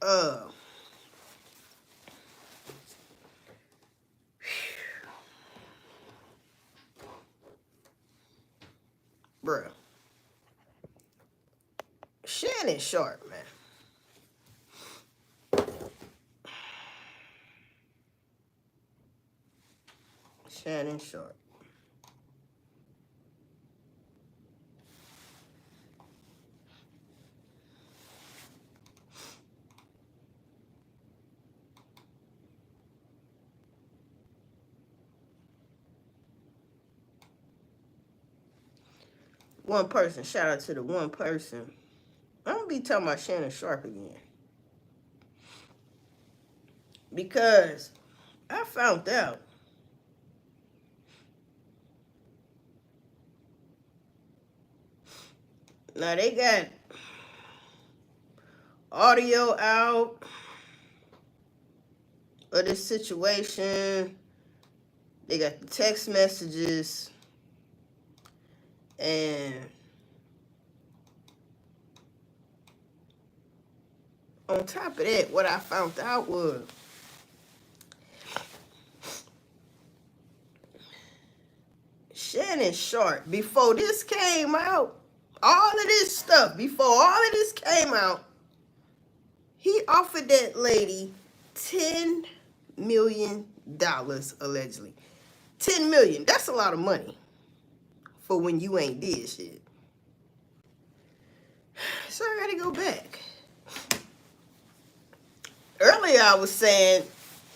Uh, bruh. Shannon Sharpe, man. Shannon Sharpe. One person. Shout out to the one person. I'm gonna be talking about Shannon Sharpe again. Because I found out now they got audio out of this situation. They got the text messages. And on top of that, what I found out was Shannon Sharpe, before this came out, all of this stuff, before all of this came out, he offered that lady $10 million, allegedly. $10 million, that's a lot of money for when you ain't did shit. So I gotta go back. Earlier I was saying,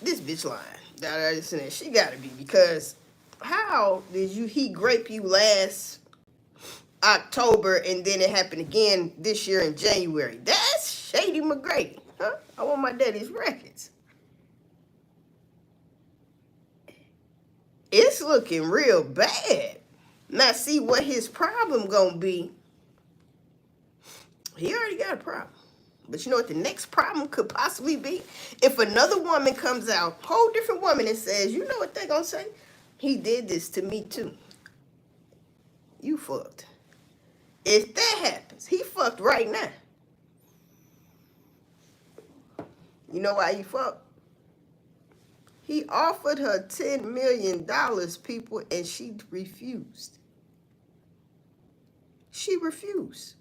this bitch lying. She gotta be, because how did he grape you last October and then it happened again this year in January? That's Shady McGrady, huh? I want my daddy's records. It's looking real bad. Now see what his problem gonna be. He already got a problem. But you know what the next problem could possibly be? If another woman comes out, whole different woman, and says, you know what they're gonna say? He did this to me too. You fucked. If that happens, he fucked right now. You know why he fucked? He offered her $10 million, people, and she refused. She refused.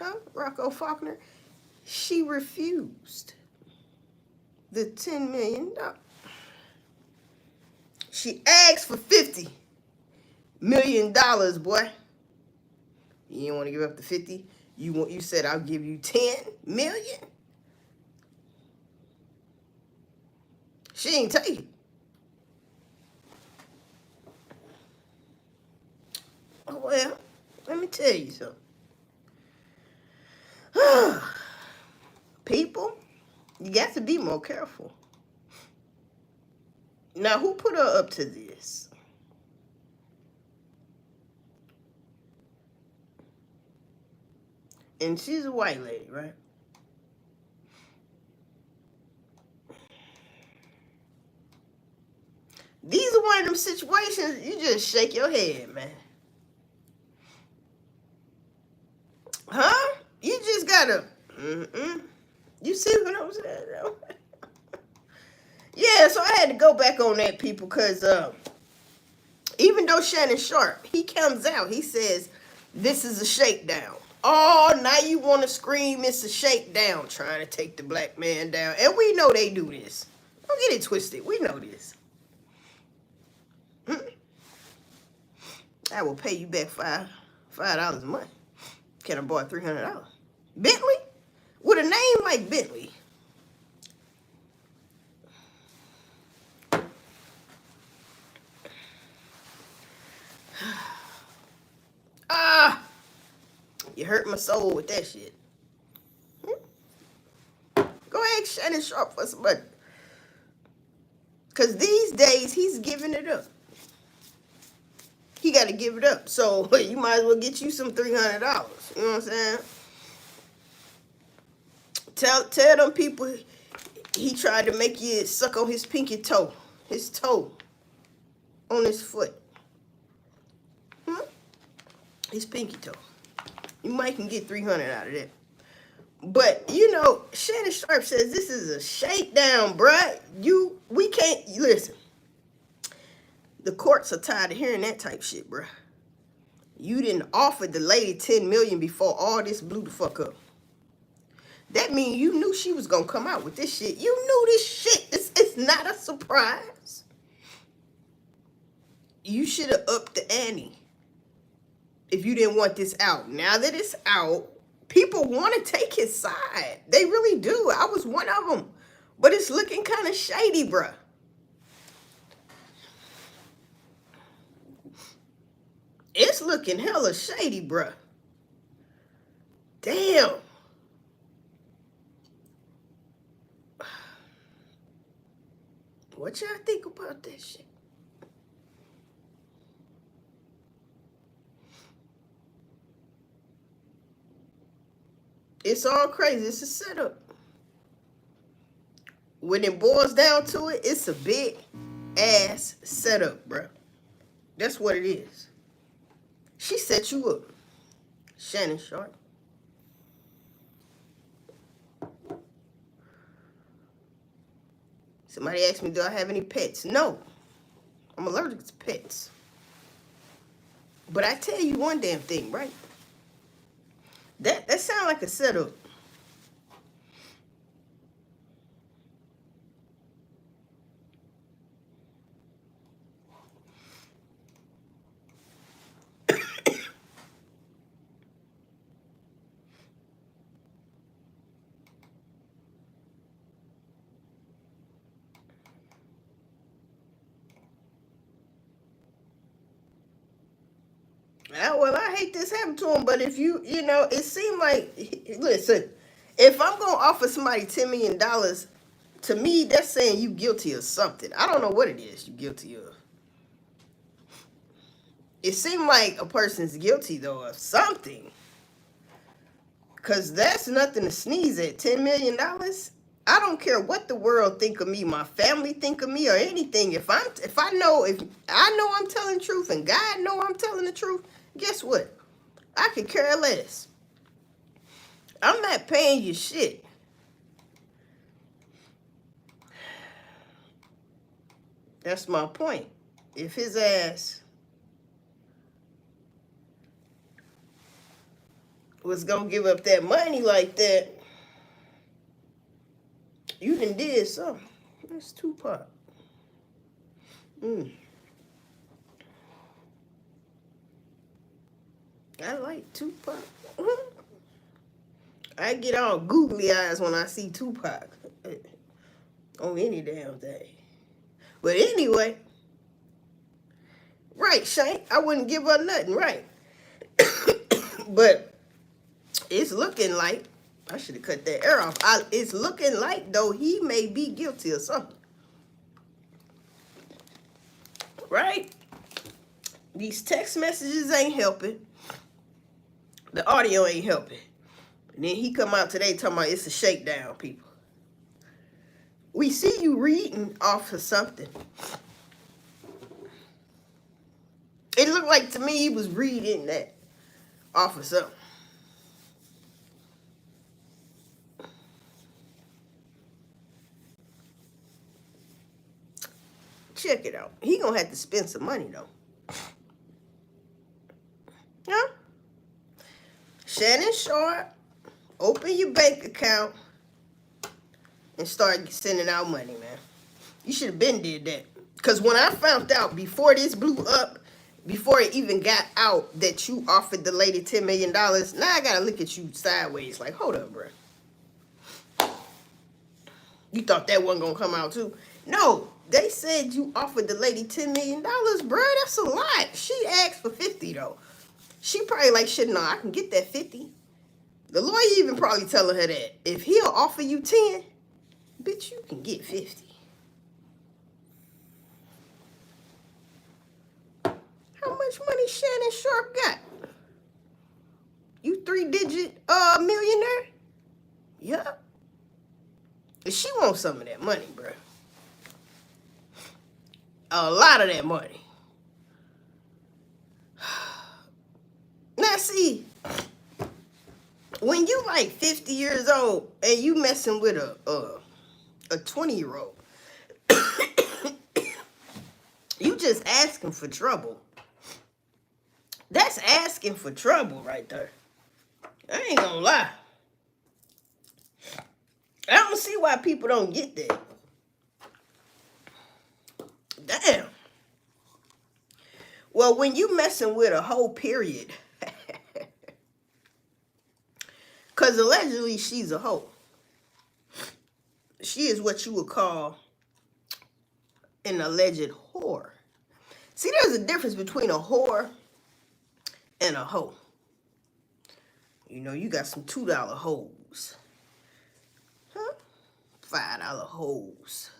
Huh? Rocco Faulkner? She refused the $10 million. She asked for $50 million, boy. You didn't want to give up the 50. You said I'll give you 10 million. She ain't take it. Oh, well, let me tell you something. People, you got to be more careful. Now, who put her up to this? And she's a white lady, right? These are one of them situations you just shake your head, man. Huh? You just gotta, You see what I'm saying? Yeah, so I had to go back on that, people, because even though Shannon Sharpe, he comes out, he says, this is a shakedown. Oh, now you want to scream it's a shakedown, trying to take the black man down. And we know they do this. Don't get it twisted. We know this. I will pay you back $5 a month. Can I borrow $300? Bentley? With a name like Bentley. You hurt my soul with that shit. Go ask Shannon Sharpe for some money. Because these days, he's giving it up. He got to give it up. So, you might as well get you some $300. You know what I'm saying? Tell them people he tried to make you suck on his pinky toe. His toe. On his foot. His pinky toe. You might can get $300 out of that. But you know, Shannon Sharpe says this is a shakedown, bruh. We can't listen. The courts are tired of hearing that type shit, bruh. You didn't offer the lady 10 million before all this blew the fuck up. That means you knew she was gonna come out with this shit. You knew this shit. It's not a surprise. You should have upped the ante if you didn't want this out. Now that it's out, people want to take his side. They really do. I was one of them. But it's looking kind of shady, bruh. It's looking hella shady, bruh. Damn. What y'all think about that shit? It's all crazy. It's a setup. When it boils down to it, it's a big ass setup, bruh. That's what it is. She set you up, Shannon Sharpe. Somebody asked me, do I have any pets? No. I'm allergic to pets. But I tell you one damn thing, right? That sounds like a setup. Well, I hate this happened to him, but if you know, it seemed like, listen, if I'm going to offer somebody $10 million, to me, that's saying you guilty of something. I don't know what it is you guilty of. It seemed like a person's guilty, though, of something. Because that's nothing to sneeze at. $10 million? I don't care what the world think of me, my family think of me, or anything. If I know I'm telling the truth and God know I'm telling the truth, guess what? I could care less. I'm not paying you shit. That's my point. If his ass was gonna give up that money like that, you done did something. That's Tupac. I like Tupac. I get all googly eyes when I see Tupac on any damn thing. But anyway, right, Shank, I wouldn't give her nothing, right? But it's looking like, I should have cut that air off. It's looking like, though, he may be guilty of something. Right? These text messages ain't helping. The audio ain't helping. And then he come out today talking about it's a shakedown, people. We see you reading off of something. It looked like to me he was reading that off of something. Check it out. He gonna have to spend some money though. Huh? Shannon Sharpe, open your bank account and start sending out money, man. You should have been did that. Because when I found out before this blew up, before it even got out that you offered the lady $10 million, now I gotta look at you sideways like, hold up, bro. You thought that wasn't gonna come out too? No, they said you offered the lady $10 million, bro. That's a lot. She asked for 50 though. She probably like, shit, no, I can get that 50. The lawyer even probably telling her that if he'll offer you 10, bitch, you can get 50. How much money Shannon Sharpe got? You 3-digit millionaire? Yeah. She wants some of that money, bro. A lot of that money. Now see, when you like 50 years old and you messing with a 20-year-old, you just asking for trouble. That's asking for trouble right there. I ain't gonna lie. I don't see why people don't get that. Damn. Well, when you messing with a whole period, because allegedly she's a hoe. She is what you would call an alleged whore. See, there's a difference between a whore and a hoe. You know, you got some $2 hoes. Huh? $5 hoes.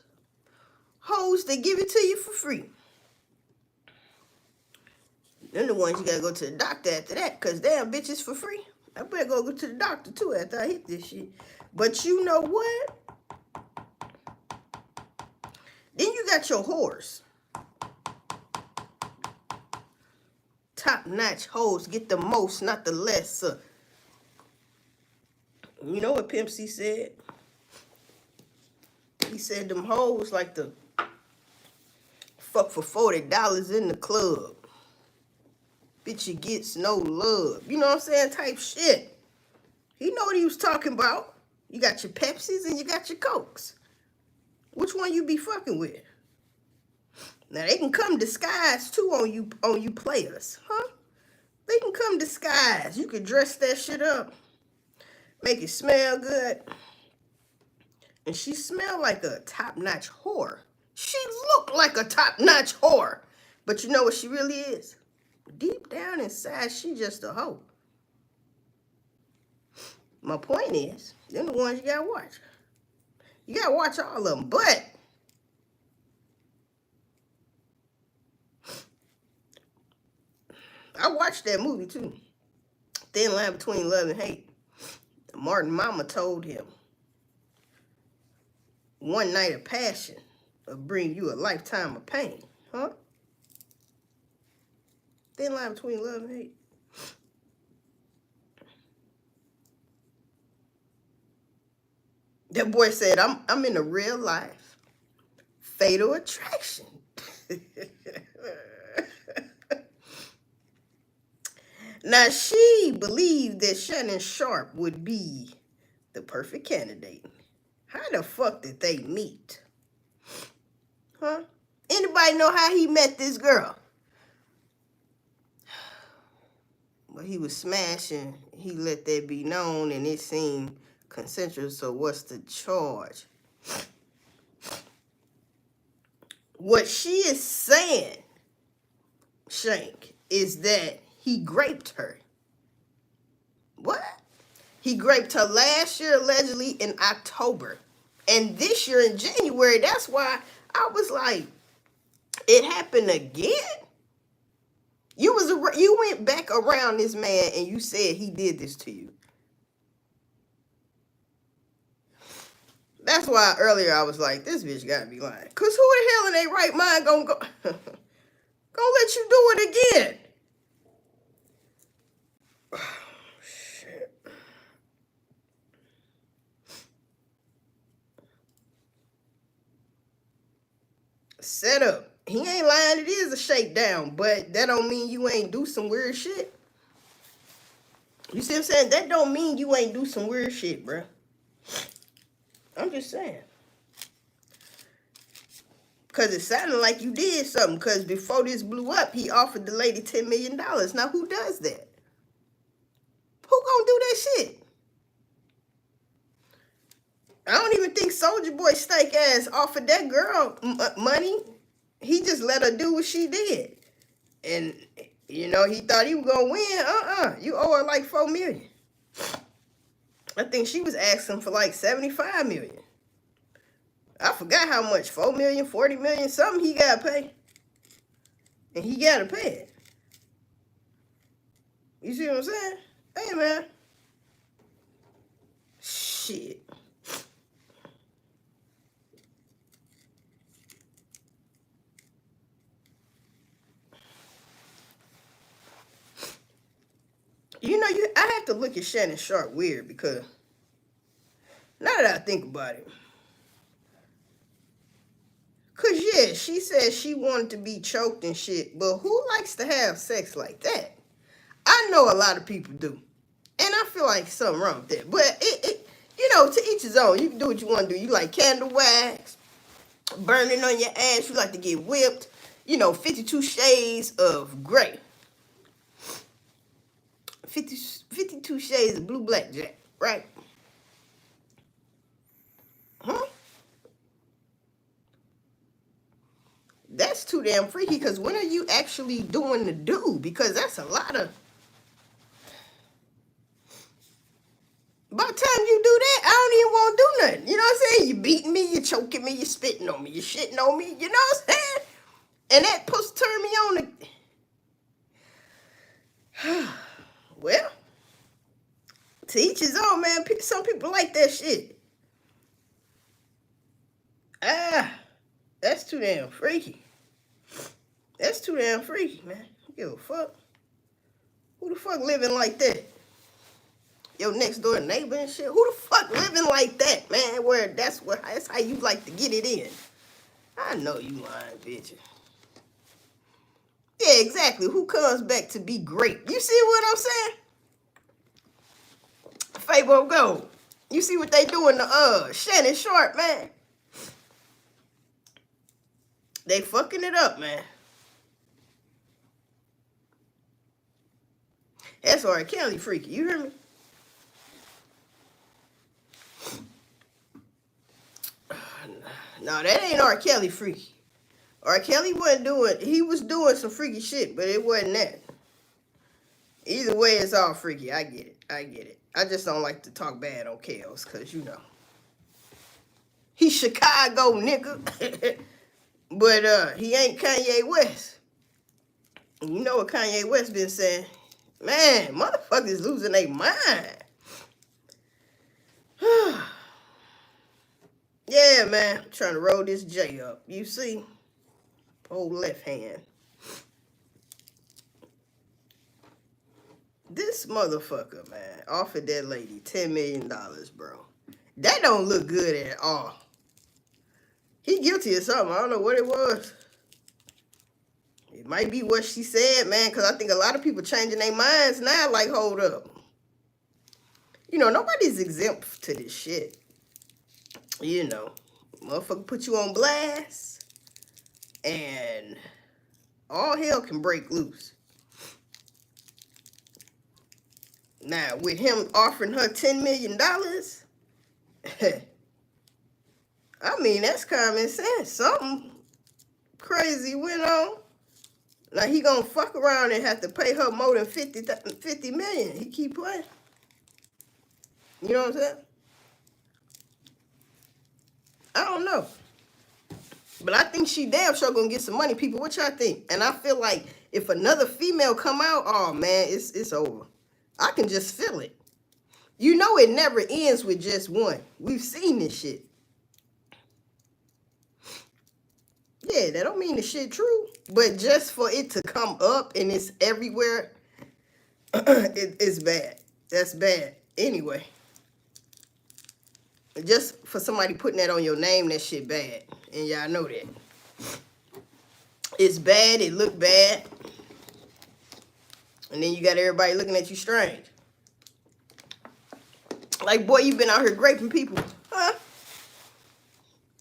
Hoes that give it to you for free. Then the ones you gotta go to the doctor after that, because damn, bitches for free. I better go to the doctor too after I hit this shit. But you know what? Then you got your whores. Top-notch hoes get the most, not the less. You know what Pimp C said? He said them hoes like to fuck for $40 in the club. Bitch, you gets no love. You know what I'm saying? Type shit. He know what he was talking about. You got your Pepsis and you got your Cokes. Which one you be fucking with? Now they can come disguised too on you players, huh? They can come disguised. You could dress that shit up, make it smell good. And she smelled like a top-notch whore. She looked like a top-notch whore. But you know what she really is? Deep down inside, she just a hoe. My point is, them the ones you gotta watch. You gotta watch all of them, but I watched that movie too. Thin Line Between Love and Hate. Martin Mama told him, one night of passion will bring you a lifetime of pain, huh? Thin Line Between Love and Hate. That boy said, I'm in a real life fatal attraction. Now, she believed that Shannon Sharpe would be the perfect candidate. How the fuck did they meet? Huh? Anybody know how he met this girl? Well, he was smashing. He let that be known, and it seemed consensual, so what's the charge? What she is saying, Shank, is that he graped her. What? He graped her last year, allegedly, in October. And this year in January, that's why I was like, it happened again? You went back around this man and you said he did this to you. That's why earlier I was like, this bitch gotta be lying. Cause who the hell in their right mind gonna let you do it again? Oh, shit. Set up. He ain't lying, it is a shakedown, but that don't mean you ain't do some weird shit. You see what I'm saying? That don't mean you ain't do some weird shit, bruh. I'm just saying. Because it sounded like you did something. Because before this blew up, he offered the lady $10 million. Now, who does that? Who gonna do that shit? I don't even think Soulja Boy stank ass offered that girl money. He just let her do what she did. And, you know, he thought he was gonna win. You owe her like $4 million. I think she was asking for like $75 million. I forgot how much, $4 million, $40 million, something he got to pay. And he got to pay it. You see what I'm saying? Hey, man. Shit. You know, I have to look at Shannon Sharpe weird because now that I think about it, cause yeah, she said she wanted to be choked and shit, but who likes to have sex like that? I know a lot of people do, and I feel like something wrong with that. But to each his own. You can do what you want to do. You like candle wax, burning on your ass. You like to get whipped. 52 shades of gray. 52 shades of blue blackjack, right? Huh? That's too damn freaky, because when are you actually doing the do? Because that's a lot of... By the time you do that, I don't even want to do nothing. You know what I'm saying? You beating me, you choking me, you spitting on me, you shitting on me. You know what I'm saying? And that supposed to turn me on to... Well, to each his own, man. Some people like that shit. That's too damn freaky. That's too damn freaky, man. Don't give a fuck. Who the fuck living like that? Your next door neighbor and shit. Who the fuck living like that, man? Where that's how you like to get it in. I know you lying, bitch. Yeah, exactly. Who comes back to be great? You see what I'm saying? Fabo Gold. You see what they doing to Shannon Sharpe, man? They fucking it up, man. That's R. Kelly freaky. You hear me? No, that ain't R. Kelly freaky. R. Kelly he was doing some freaky shit, but it wasn't that. Either way, it's all freaky. I get it. I just don't like to talk bad on Kels, because, he's Chicago, nigga. But he ain't Kanye West. You know what Kanye West been saying? Man, motherfuckers losing their mind. Yeah, man. I'm trying to roll this J up. You see? Old left hand. This motherfucker, man, offered that lady $10 million, bro. That don't look good at all. He guilty of something. I don't know what it was. It might be what she said, man, because I think a lot of people changing their minds now, like, hold up. Nobody's exempt to this shit. Motherfucker put you on blast, and all hell can break loose. Now, with him offering her $10 million, I mean, that's common sense. Something crazy went on. Now, he gonna fuck around and have to pay her more than $50 million. He keep playing. You know what I'm saying? I don't know. But I think she damn sure gonna get some money, people. What y'all think? And I feel like if another female come out, oh, man, it's over. I can just feel it. It never ends with just one. We've seen this shit. Yeah, that don't mean the shit true. But just for it to come up and it's everywhere, it's bad. That's bad. Anyway. Just for somebody putting that on your name, that shit bad. And y'all know that. It's bad. It look bad. And then you got everybody looking at you strange. Like, boy, you been out here raping people. Huh?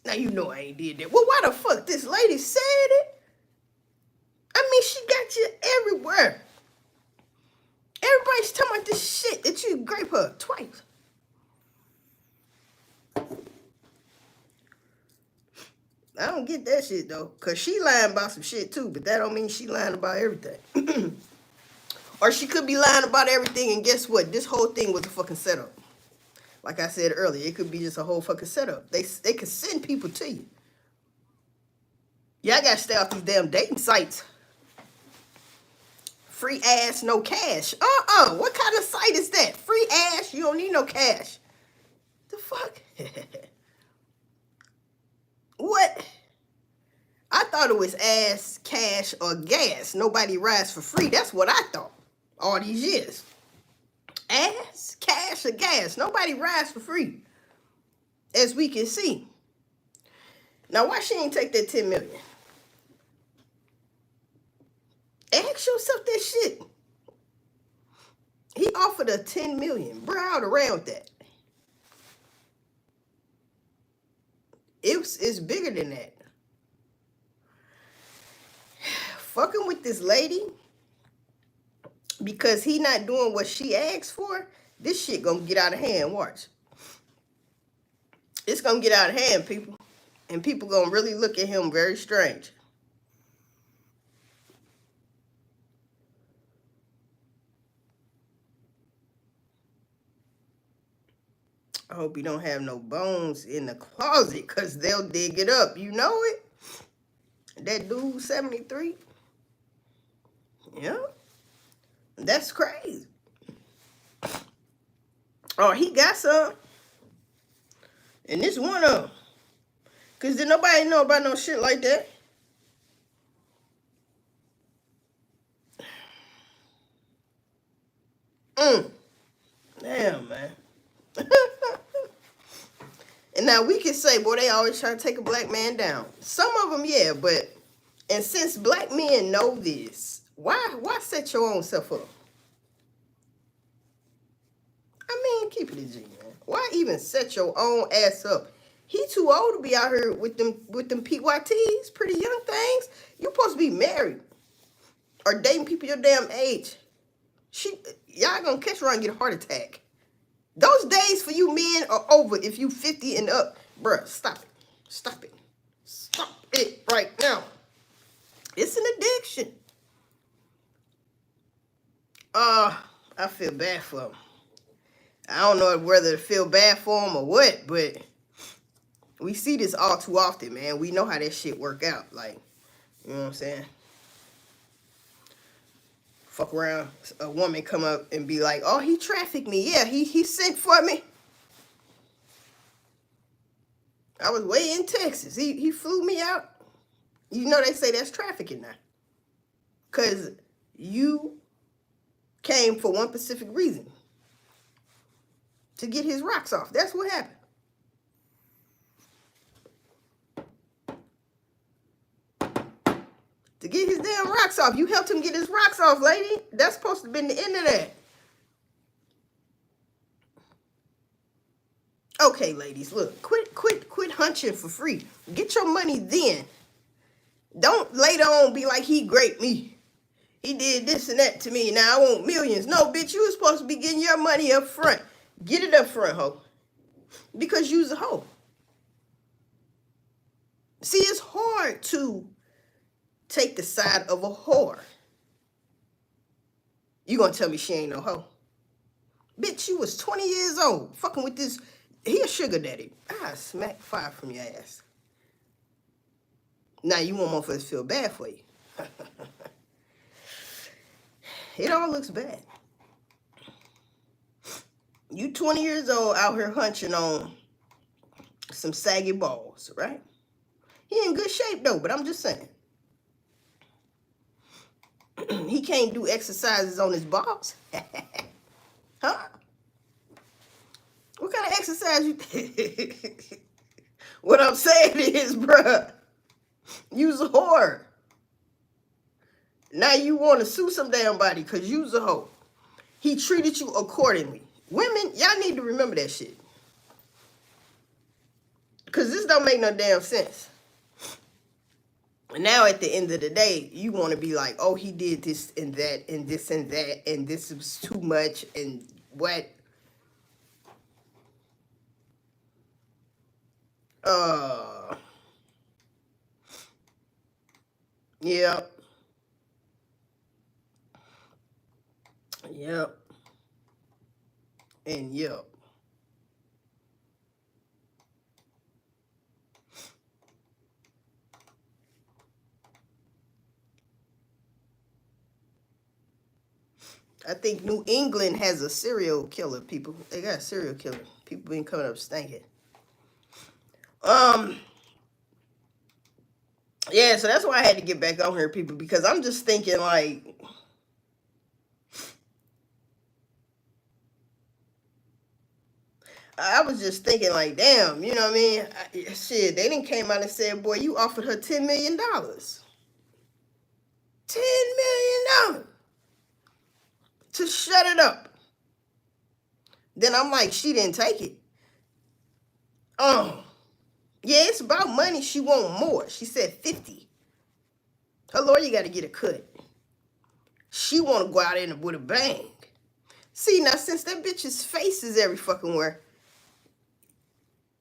Now, I ain't did that. Well, why the fuck this lady said it? I mean, she got you everywhere. Everybody's talking about this shit that you grape her twice. I don't get that shit, though. Because she lying about some shit, too. But that don't mean she lying about everything. Or she could be lying about everything, and guess what? This whole thing was a fucking setup. Like I said earlier, it could be just a whole fucking setup. They could send people to you. Y'all gotta stay off these damn dating sites. Free ass, no cash. What kind of site is that? Free ass, you don't need no cash. The fuck? What? I thought it was ass, cash, or gas. Nobody rides for free. That's what I thought all these years. Ass, cash, or gas. Nobody rides for free, as we can see. Now, why she ain't take that 10 million? Ask yourself that shit. He offered her 10 million. Bro, out around that. It's bigger than that. Fucking with this lady because he not doing what she asked for, this shit gonna get out of hand. Watch. It's gonna get out of hand, people. And people gonna really look at him very strange. I hope you don't have no bones in the closet, because they'll dig it up. You know it? That dude, 73. Yeah. That's crazy. Oh, he got some. And this one of them. Because did nobody know about no shit like that? Damn, man. And now we can say, boy, they always try to take a black man down. Some of them, yeah, but... And since black men know this, why set your own self up? I mean, keep it a G, man. Why even set your own ass up? He too old to be out here with them PYTs, pretty young things. You supposed to be married or dating people your damn age. Y'all gonna catch her and get a heart attack. Those days for you men are over if you 50 and up. Bruh, stop it. Stop it. Stop it right now. It's an addiction. I feel bad for him. I don't know whether to feel bad for him or what, but we see this all too often, man. We know how that shit work out. Like, you know what I'm saying? Fuck around, a woman come up and be like, oh, he trafficked me. Yeah, he sent for me. I was way in Texas. He flew me out. You know they say that's trafficking now. Because you came for one specific reason. To get his rocks off. That's what happened. To get his damn rocks off. You helped him get his rocks off, lady. That's supposed to have been the end of that. Okay, ladies, look. Quit hunching for free. Get your money then. Don't later on be like, he raped me. He did this and that to me. Now I want millions. No, bitch, you was supposed to be getting your money up front. Get it up front, ho. Because you's a hoe. See, it's hard to take the side of a whore. You gonna tell me she ain't no hoe? Bitch, you was 20 years old. Fucking with this. He a sugar daddy. I smack fire from your ass. Now you want motherfuckers to feel bad for you. It all looks bad. You 20 years old out here hunching on some saggy balls, right? He in good shape though, but I'm just saying. He can't do exercises on his balls. Huh? What kind of exercise you What I'm saying is, bruh, you's a whore. Now you want to sue some damn body because you's a hoe. He treated you accordingly. Women, y'all need to remember that shit. Because this don't make no damn sense. And now at the end of the day, you want to be like, oh, he did this and that and this and that and this was too much and what? Yep. Yep. And yep. I think New England has a serial killer, people. They got a serial killer. People been coming up stinking. Yeah, so that's why I had to get back on here, people, because I'm just thinking like, I was just thinking like, damn, you know what I mean? Shit, they didn't came out and said, boy, you offered her $10 million. $10 million to shut it up. Then I'm like, she didn't take it. Oh, yeah, it's about money. She want more. She said 50. Her lawyer got to get a cut. She want to go out in with a bang. See, now since that bitch's face is every fucking where,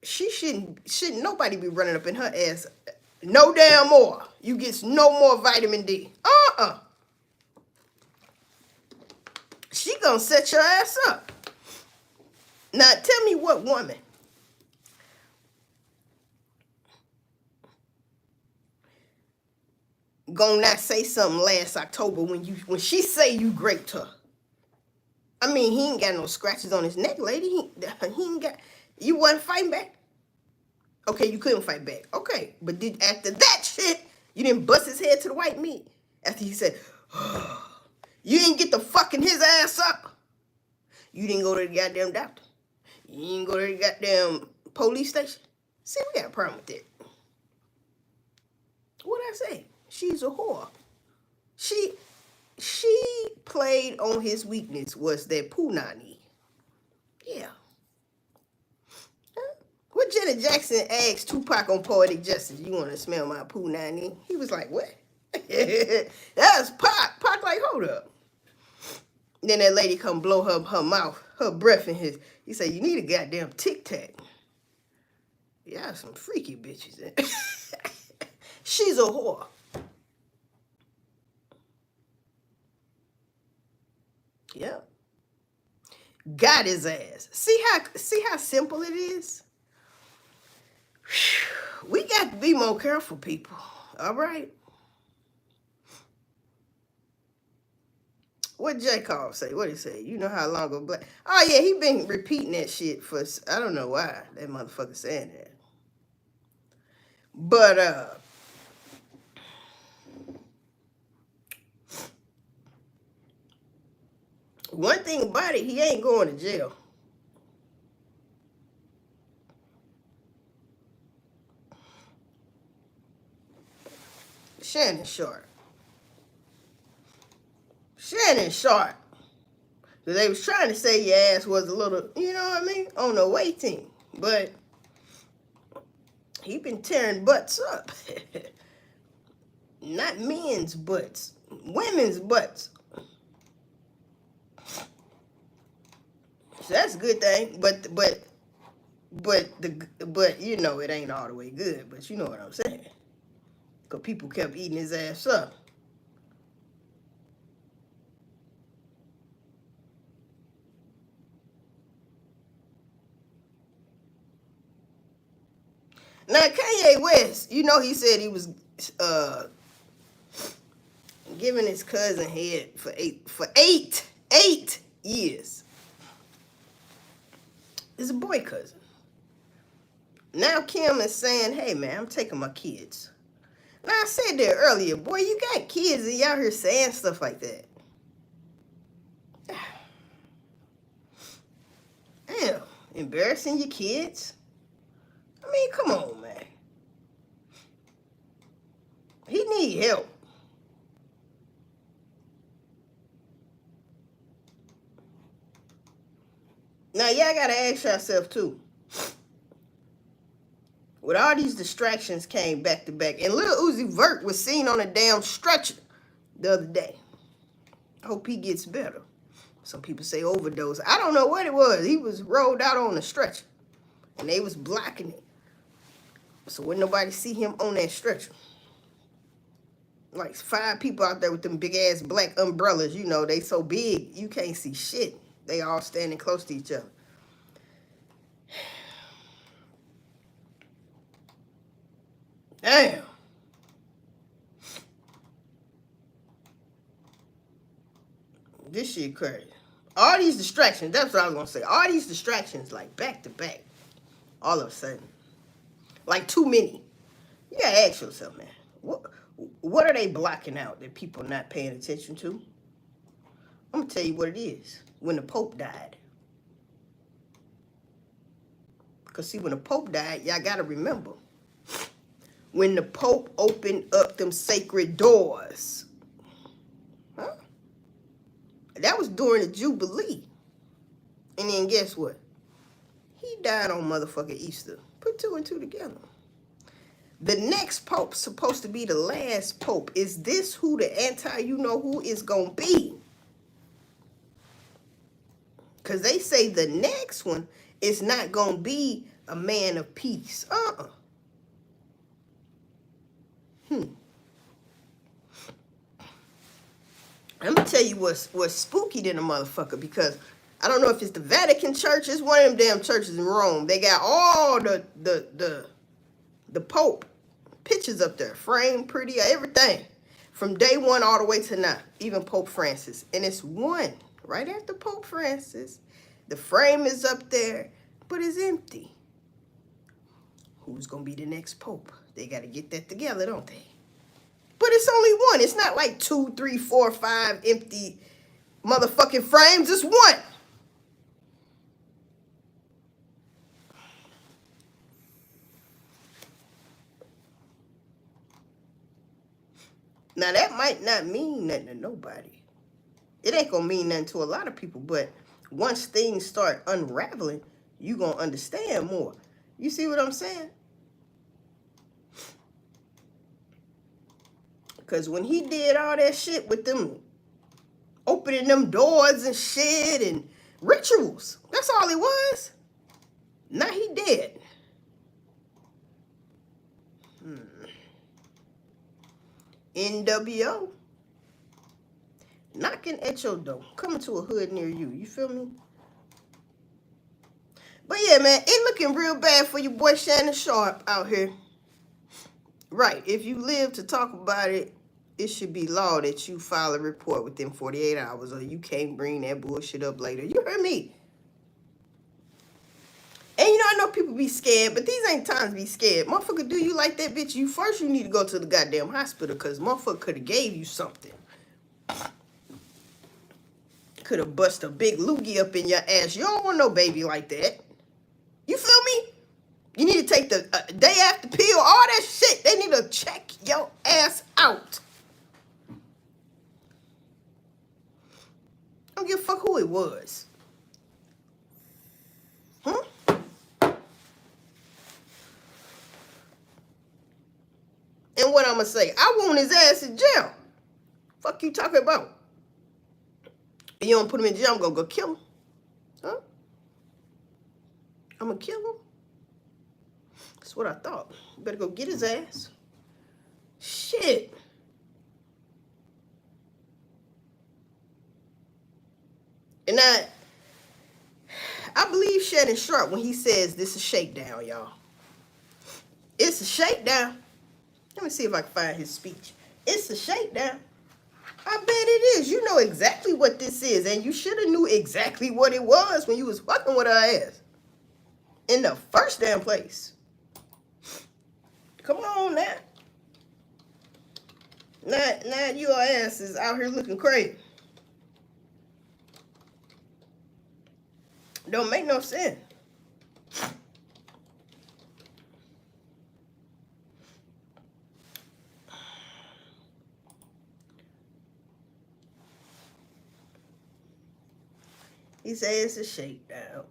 she shouldn't nobody be running up in her ass. No damn more. You get no more vitamin D. She gonna set your ass up. Now tell me what woman gonna not say something last October when she say you raped her. I mean, he ain't got no scratches on his neck, lady. He ain't got. You wasn't fighting back. Okay, you couldn't fight back. Okay, but after that shit, you didn't bust his head to the white meat. After he said, you didn't get the fucking his ass up. You didn't go to the goddamn doctor. You didn't go to the goddamn police station. See, we got a problem with that. What'd I say? She's a whore. She played on his weakness was that punani. Yeah. Huh? What Janet Jackson asked Tupac on Poetic Justice, you want to smell my punani? He was like, what? That's Pac. Pac like, hold up. Then that lady come blow her mouth, her breath in his. He said, you need a goddamn Tic Tac. Y'all some freaky bitches. She's a whore. Yeah. Got his ass. See how simple it is? We got to be more careful, people. All right. What J. Cole say? What he say? You know how long ago black? Oh yeah, he been repeating that shit for I don't know why that motherfucker saying that. But one thing about it, he ain't going to jail. Shannon Sharpe. Shannon Sharpe. Because they was trying to say your ass was a little, you know what I mean, on the weight team. But he been tearing butts up. Not men's butts. Women's butts. So that's a good thing. But you know it ain't all the way good. But you know what I'm saying. Because people kept eating his ass up. Now Kanye West, you know he said he was giving his cousin head for eight years. It's a boy cousin. Now Kim is saying, hey man, I'm taking my kids. Now I said that earlier, boy, you got kids and y'all here saying stuff like that. Damn, embarrassing your kids? I mean, come on, man. He need help. Now, y'all gotta ask yourself, too. With all these distractions came back to back, and Lil Uzi Vert was seen on a damn stretcher the other day. I hope he gets better. Some people say overdose. I don't know what it was. He was rolled out on a stretcher, and they was blocking it. So wouldn't nobody see him on that stretcher. Like 5 people out there with them big ass black umbrellas, you know, they so big you can't see shit. They all standing close to each other. Damn. This shit crazy. All these distractions, that's what I was gonna say. All these distractions like back to back. All of a sudden. Like too many. You gotta ask yourself, man. What are they blocking out that people not paying attention to? I'm gonna tell you what it is. When the Pope died. Because see, when the Pope died, y'all got to remember, when the Pope opened up them sacred doors, huh? That was during the Jubilee. And then guess what? He died on motherfucking Easter. Put two and two together. The next Pope's supposed to be the last Pope. Is this who the anti-you-know-who is going to be? Because they say the next one is not going to be a man of peace. I'm going to tell you what's spooky than a motherfucker, because I don't know if it's the Vatican Church. It's one of them damn churches in Rome. They got all the Pope pictures up there, framed pretty, everything, from day one all the way to now, even Pope Francis. And it's one right after Pope Francis. The frame is up there, but it's empty. Who's gonna be the next Pope? They got to get that together, don't they? But it's only one. It's not like 2, 3, 4, 5 empty motherfucking frames. It's one. Now, that might not mean nothing to nobody. It ain't going to mean nothing to a lot of people, but once things start unraveling, you going to understand more. You see what I'm saying? Because when he did all that shit with them, opening them doors and shit and rituals, that's all it was. Now he dead. NWO. Knocking at your door. Coming to a hood near you. You feel me? But yeah, man, it looking real bad for your boy Shannon Sharpe out here. Right. If you live to talk about it, it should be law that you file a report within 48 hours or you can't bring that bullshit up later. You heard me? And you know, I know people be scared, but these ain't times to be scared. Motherfucker, do you like that bitch? You need to go to the goddamn hospital, because motherfucker could have gave you something. Could have bust a big loogie up in your ass. You don't want no baby like that. You feel me? You need to take the day after pill, all that shit. They need to check your ass out. I don't give a fuck who it was. Huh? And what I'm going to say, I want his ass in jail. Fuck you talking about? You don't put him in jail, I'm going to go kill him. Huh? I'm going to kill him? That's what I thought. You better go get his ass. Shit. And I believe Shannon Sharpe when he says this is a shakedown, y'all. It's a shakedown. Let me see if I can find his speech. It's a shakedown. I bet it is. You know exactly what this is, and you should have knew exactly what it was when you was fucking with her ass. In the first damn place. Come on now. Now your ass is out here looking crazy. Don't make no sense. He says it's a shakedown.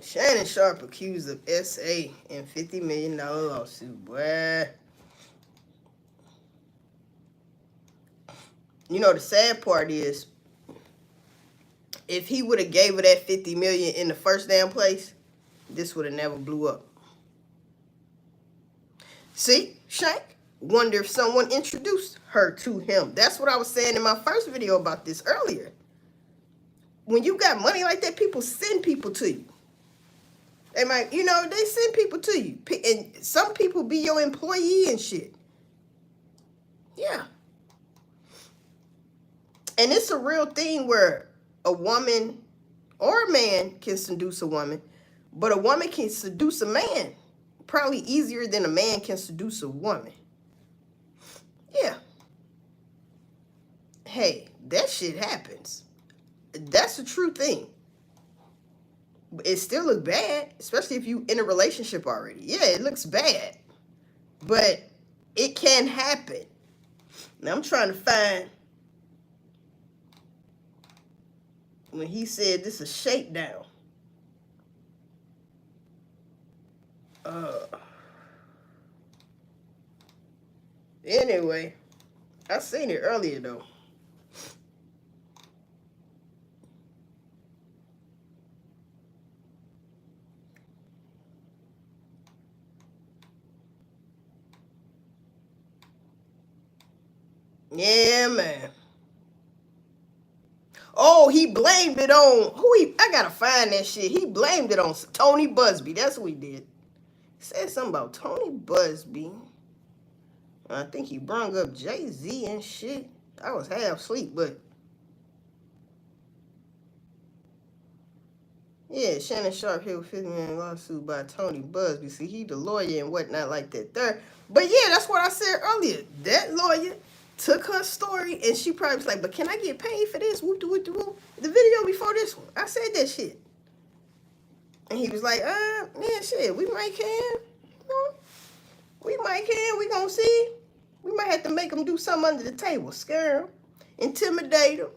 Shannon Sharpe accused of SA and $50 million lawsuit, boy. You know, the sad part is, if he would have gave her that $50 million in the first damn place, this would have never blew up. See, Shank, wonder if someone introduced her to him. That's what I was saying in my first video about this earlier. When you got money like that, people send people to you. They might, you know, they send people to you. And some people be your employee and shit. Yeah. And it's a real thing where a woman or a man can seduce a woman, but a woman can seduce a man probably easier than a man can seduce a woman. hey, that shit happens. That's a true thing. It still looks bad, especially if you in a relationship already. Yeah, it looks bad, but it can happen. Now I'm trying to find when he said this is a shakedown. Anyway, I seen it earlier though. Yeah, man. Oh, he blamed it on I gotta find that shit. He blamed it on Tony Busby. That's what he did. He said something about Tony Busby. I think he brung up Jay-Z and shit. I was half asleep, but yeah, Shannon Sharpe hit with $50 million lawsuit by Tony Busby. See, he the lawyer and whatnot like that there. But yeah, that's what I said earlier. That lawyer took her story and she probably was like, but can I get paid for this? Whoop, whoop, whoop. The video before this one, I said that shit. And he was like, yeah, shit, we might can. We might can. We gonna see. We might have to make him do something under the table. Scare him. Intimidate him.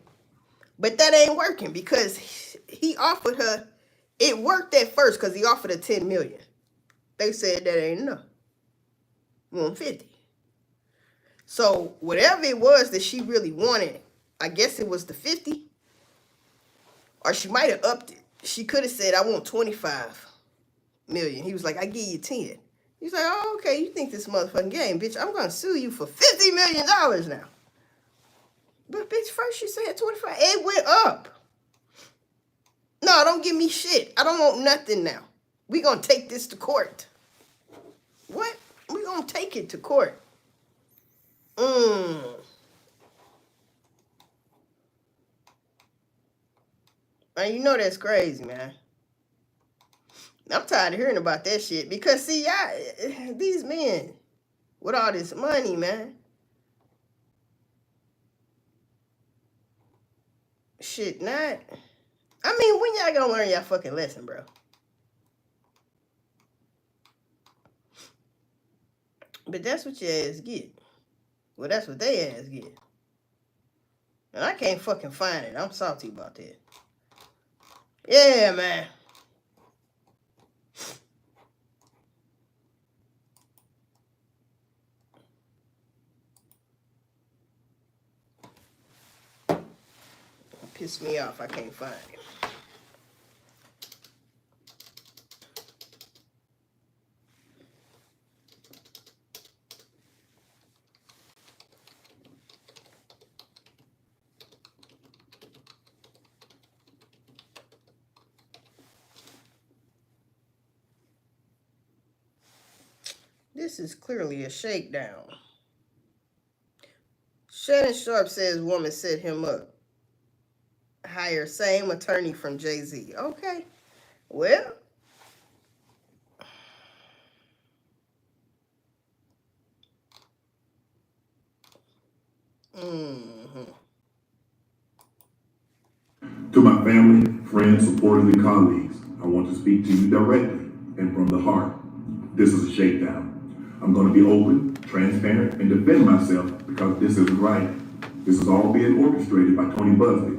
But that ain't working because he offered her. It worked at first because he offered her $10 million. They said that ain't enough. 150. So whatever it was that she really wanted, I guess it was the 50. Or she might have upped it. She could have said, I want 25 million. He was like, I give you 10. He's like, oh, okay, you think this motherfucking game, bitch. I'm gonna sue you for $50 million now. But bitch, first you said 25. It went up. No, don't give me shit. I don't want nothing now. We gonna take this to court. What? We gonna take it to court. Man, you know that's crazy, man. I'm tired of hearing about that shit because see, these men with all this money, man. Shit, not. I mean, when y'all gonna learn y'all fucking lesson, bro? But that's what your ass get. Well, that's what they ass get. And I can't fucking find it. I'm salty about that. Yeah, man. Piss me off. I can't find it. This is clearly a shakedown. Shannon Sharpe says woman set him up. Hire same attorney from Jay-Z. Okay. Well. To my family, friends, supporters, and colleagues, I want to speak to you directly and from the heart. This is a shakedown. I'm going to be open, transparent, and defend myself because this isn't right. This is all being orchestrated by Tony Busby,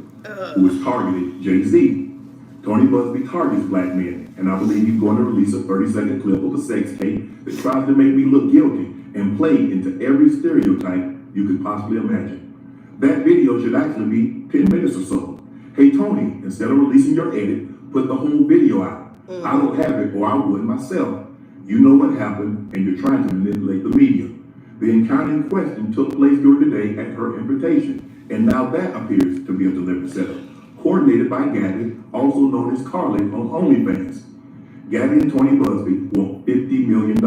who has targeted Jay-Z. Tony Busby targets black men, and I believe he's going to release a 30-second clip of a sex tape that tries to make me look guilty and play into every stereotype you could possibly imagine. That video should actually be 10 minutes or so. Hey, Tony, instead of releasing your edit, put the whole video out. I don't have it, or I would myself. You know what happened, and you're trying to manipulate the media. The encounter in question took place during the day at her invitation, and now that appears to be a deliberate setup, coordinated by Gabby, also known as Carly on OnlyFans. Gabby and Tony Busby want $50 million.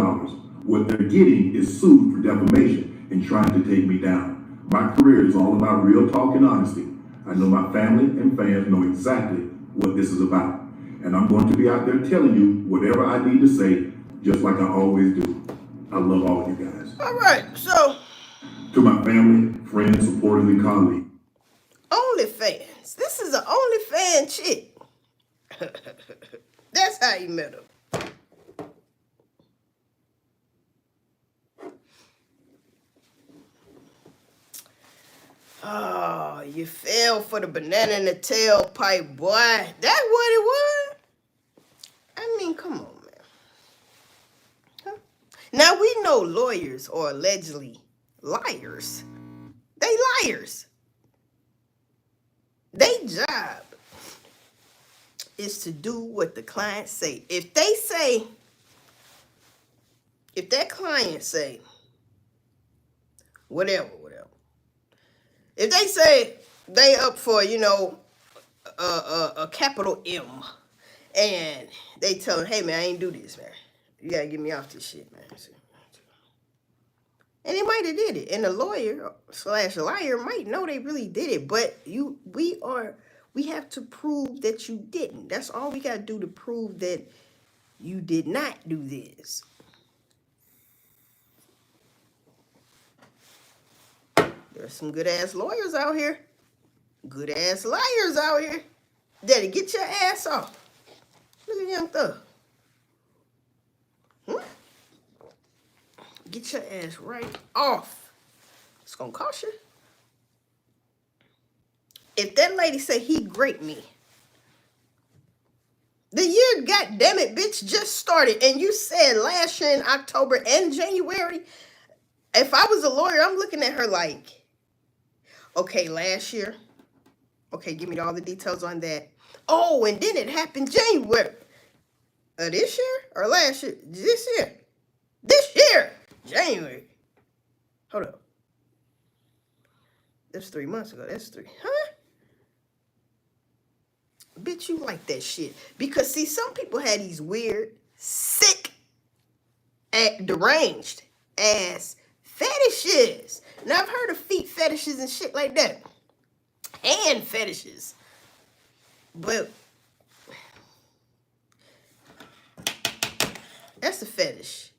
What they're getting is sued for defamation and trying to take me down. My career is all about real talk and honesty. I know my family and fans know exactly what this is about. And I'm going to be out there telling you whatever I need to say, just like I always do. I love all of you guys. All right, so. To my family, friends, supporters, and colleagues. OnlyFans. This is an OnlyFans chick. That's how you met her. Oh, you fell for the banana in the tailpipe, boy. That's what it was? I mean, come on, man. Huh? Now, we know lawyers are allegedly liars. They liars. Their job is to do what the client say. If that client say, whatever. If they say they up for, a capital M, and they tell them, hey, man, I ain't do this, man. You got to get me off this shit, man. And they might have did it. And the lawyer / liar might know they really did it. But we have to prove that you didn't. That's all we got to do to prove that you did not do this. There's some good-ass lawyers out here. Good-ass liars out here. Daddy, get your ass off. Look at Young Thug. Get your ass right off. It's gonna cost you. If that lady say he raped me, the year, goddammit, bitch, just started. And you said last year in October and January. If I was a lawyer, I'm looking at her like, okay, last year. Okay, give me all the details on that. Oh, and then it happened January. This year or last year? This year. This year. January. Hold up. That's 3 months ago. That's 3. Huh? Bitch, you like that shit. Because, see, some people had these weird, sick, deranged ass fetishes. Now, I've heard of feet fetishes and shit like that. Hand fetishes. But that's a fetish.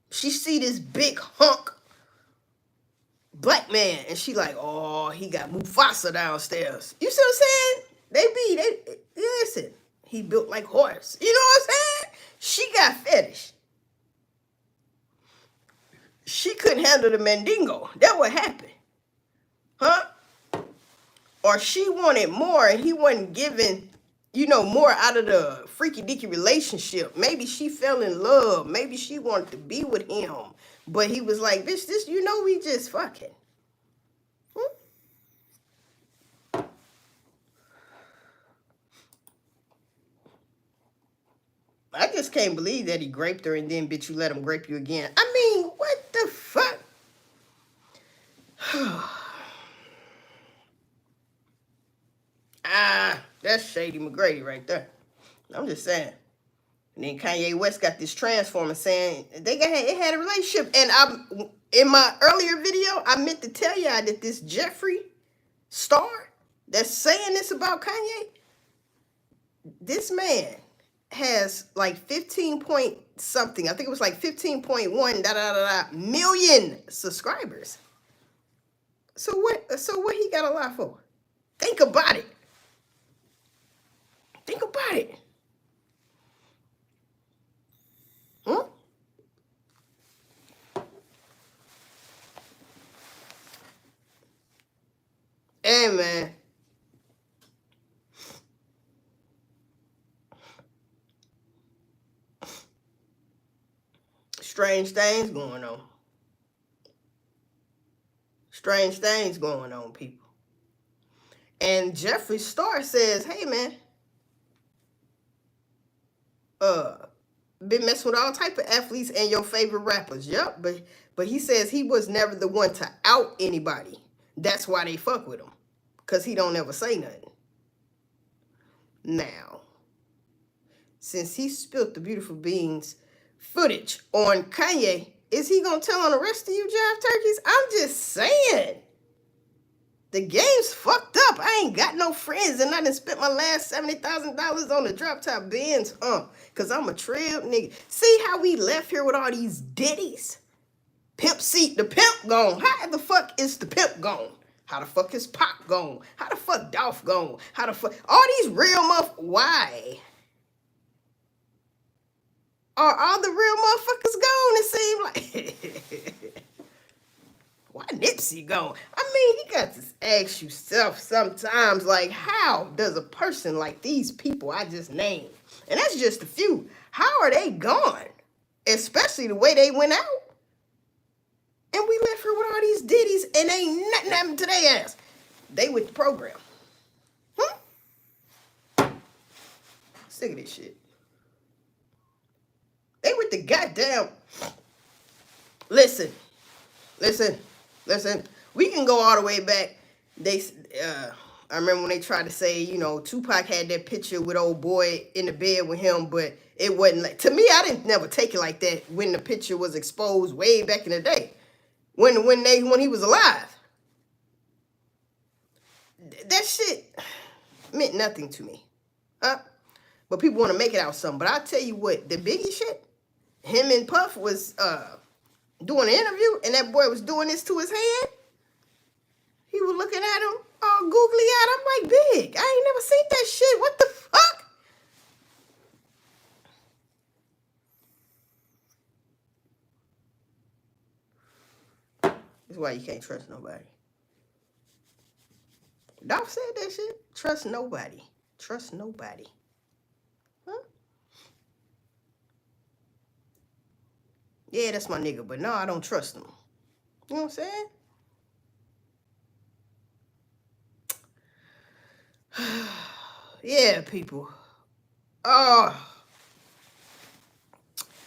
She see this big hunk black man and she like, oh, he got Mufasa downstairs. You see what I'm saying? Listen, he built like horse. You know what I'm saying? She got fetish. She couldn't handle the mandingo. That what happened. Huh? Or she wanted more and he wasn't giving, more out of the freaky deaky relationship. Maybe she fell in love. Maybe she wanted to be with him. But he was like, bitch, we just fucking. I just can't believe that he raped her and then, bitch, you let him rape you again. I mean, what the fuck? That's Shady McGrady right there. I'm just saying. And then Kanye West got this transformer saying it had a relationship. And in my earlier video, I meant to tell y'all that this Jeffree Star that's saying this about Kanye, this man has like 15 point something. I think it was like 15.1 million subscribers. So what he got a lot for? Think about it. Think about it. Hey, man. Strange things going on. Strange things going on, people. And Jeffree Star says, hey, man, been messing with all type of athletes and your favorite rappers. Yep, but he says he was never the one to out anybody. That's why they fuck with him. Because he don't ever say nothing. Now, since he spilled the Beautiful Beans footage on Kanye, is he going to tell on the rest of you jive turkeys? I'm just saying. The game's fucked up. I ain't got no friends, and I done spent my last $70,000 on the drop top Benz, because I'm a trail nigga. See how we left here with all these ditties? Pimp seat, the pimp gone. How the fuck is the pimp gone? How the fuck is Pop gone? How the fuck Dolph gone? How the fuck all these real why are all the real motherfuckers gone? It seems like why Nipsey gone? I mean, you got to ask yourself sometimes, like, how does a person like these people I just named, and that's just a few, how are they gone? Especially the way they went out. And we left her with all these ditties and ain't nothing happened to their ass. They with the program. Sick of this shit. They with the goddamn... Listen. We can go all the way back. I remember when they tried to say, you know, Tupac had that picture with old boy in the bed with him, but it wasn't like... To me, I didn't never take it like that when the picture was exposed way back in the day. When he was alive. That shit meant nothing to me. Huh? But people want to make it out something. But I tell you what, the Biggie shit, him and Puff was doing an interview, and that boy was doing this to his hand. He was looking at him all googly eyed. I'm like, Big, I ain't never seen that shit. What the fuck? That's why you can't trust nobody. Dolph said that shit. Trust nobody. Trust nobody. Huh? Yeah, that's my nigga, but no, I don't trust him. You know what I'm saying? Yeah, people.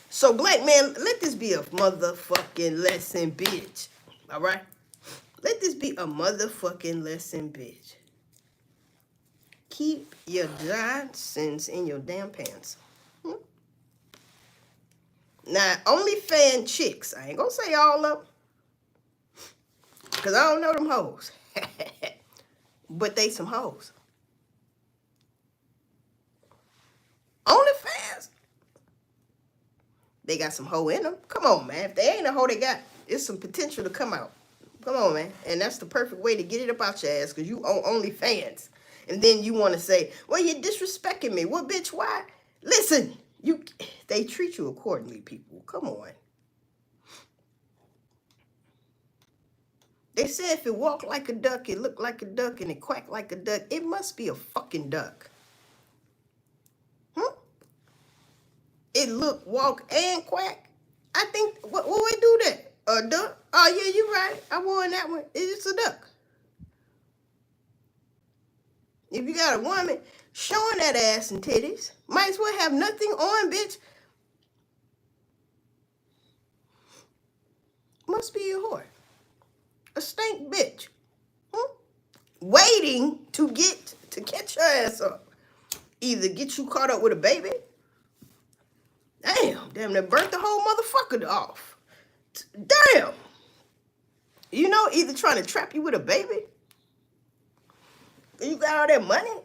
So, black man, let this be a motherfucking lesson, bitch. All right? Let this be a motherfucking lesson, bitch. Keep your Johnsons in your damn pants. Now, OnlyFans chicks, I ain't gonna say all of them, because I don't know them hoes. But they some hoes. OnlyFans, they got some hoe in them. Come on, man. If they ain't a hoe, they got, it's some potential to come out. Come on, man. And that's the perfect way to get it up out your ass, because you own OnlyFans. And then you want to say, well, you're disrespecting me. Well, bitch, why? Listen, they treat you accordingly, people. Come on. They say if it walk like a duck, it look like a duck, and it quack like a duck, it must be a fucking duck. It look, walk, and quack. I think, what we do that? A duck? Oh, yeah, you're right. I won that one. It's a duck. If you got a woman showing that ass and titties, might as well have nothing on, bitch. Must be a whore. A stank bitch. Waiting to catch your ass up. Either get you caught up with a baby. Damn, they burnt the whole motherfucker off. Damn. You know, either trying to trap you with a baby. You got all that money.